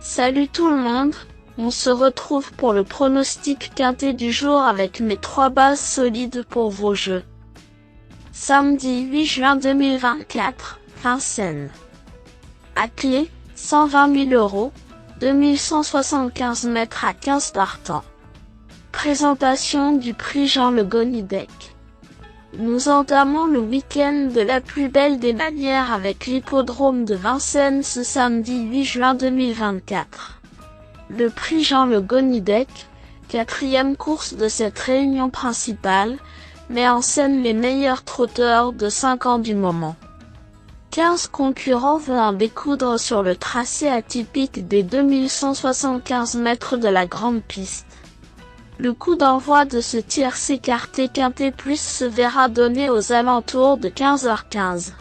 Salut tout le monde, on se retrouve pour le pronostic quintet du jour avec mes 3 bases solides pour vos jeux. Samedi 8 juin 2024, Vincennes. À clé, 120 000 €, 2175 mètres à 15 partants. Présentation du prix Jean Le Gonidec. Nous entamons le week-end de la plus belle des manières avec l'hippodrome de Vincennes ce samedi 8 juin 2024. Le prix Jean Le Gonidec, 4e course de cette réunion principale, met en scène les meilleurs trotteurs de 5 ans du moment. 15 concurrents vont découdre sur le tracé atypique des 2175 mètres de la grande piste. Le coup d'envoi de ce tiercé quartet quintet plus se verra donné aux alentours de 15h15.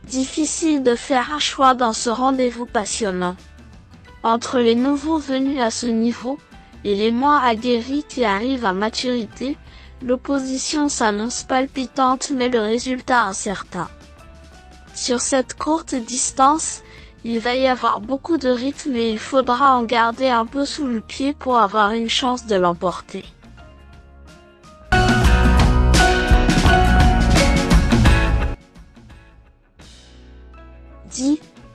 Difficile de faire un choix dans ce rendez-vous passionnant. Entre les nouveaux venus à ce niveau, et les moins aguerris qui arrivent à maturité, l'opposition s'annonce palpitante mais le résultat incertain. Sur cette courte distance, il va y avoir beaucoup de rythme et il faudra en garder un peu sous le pied pour avoir une chance de l'emporter.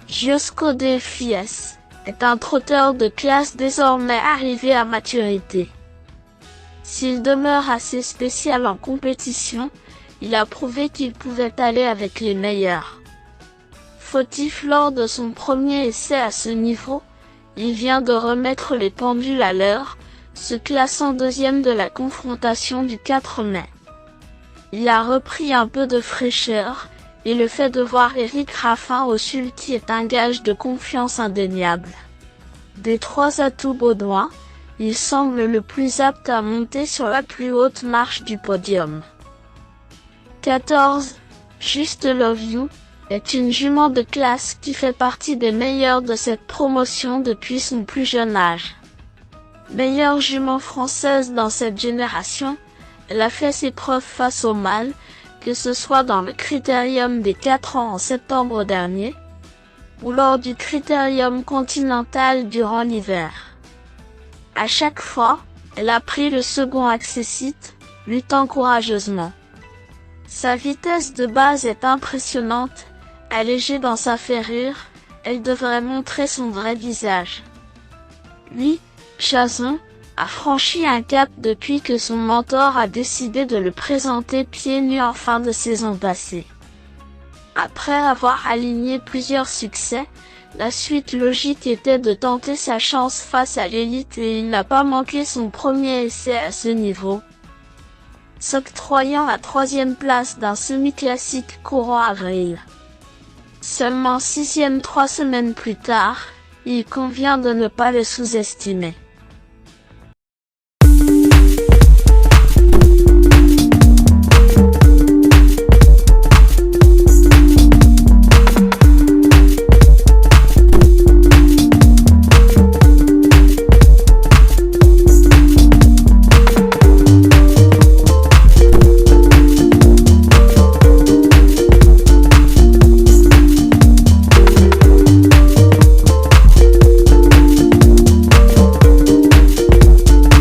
Giosco de Fies est un trotteur de classe désormais arrivé à maturité. S'il demeure assez spécial en compétition, il a prouvé qu'il pouvait aller avec les meilleurs. Fautif lors de son premier essai à ce niveau, il vient de remettre les pendules à l'heure, se classant 2e de la confrontation du 4 mai. Il a repris un peu de fraîcheur, et le fait de voir Éric Raffin au sulky est un gage de confiance indéniable. Des 3 atouts baudouins, il semble le plus apte à monter sur la plus haute marche du podium. 14. Just Love You est une jument de classe qui fait partie des meilleures de cette promotion depuis son plus jeune âge. Meilleure jument française dans cette génération, elle a fait ses preuves face au mâle, que ce soit dans le Critérium des 4 ans en septembre dernier, ou lors du Critérium continental durant l'hiver. À chaque fois, elle a pris le second accessite, luttant courageusement. Sa vitesse de base est impressionnante. Allégée dans sa ferrure, elle devrait montrer son vrai visage. Lui, Chazon, a franchi un cap depuis que son mentor a décidé de le présenter pieds nus en fin de saison passée. Après avoir aligné plusieurs succès, la suite logique était de tenter sa chance face à l'élite et il n'a pas manqué son premier essai à ce niveau, s'octroyant la 3e place d'un semi-classique courant avril. Seulement 6e 3 semaines plus tard, il convient de ne pas le sous-estimer.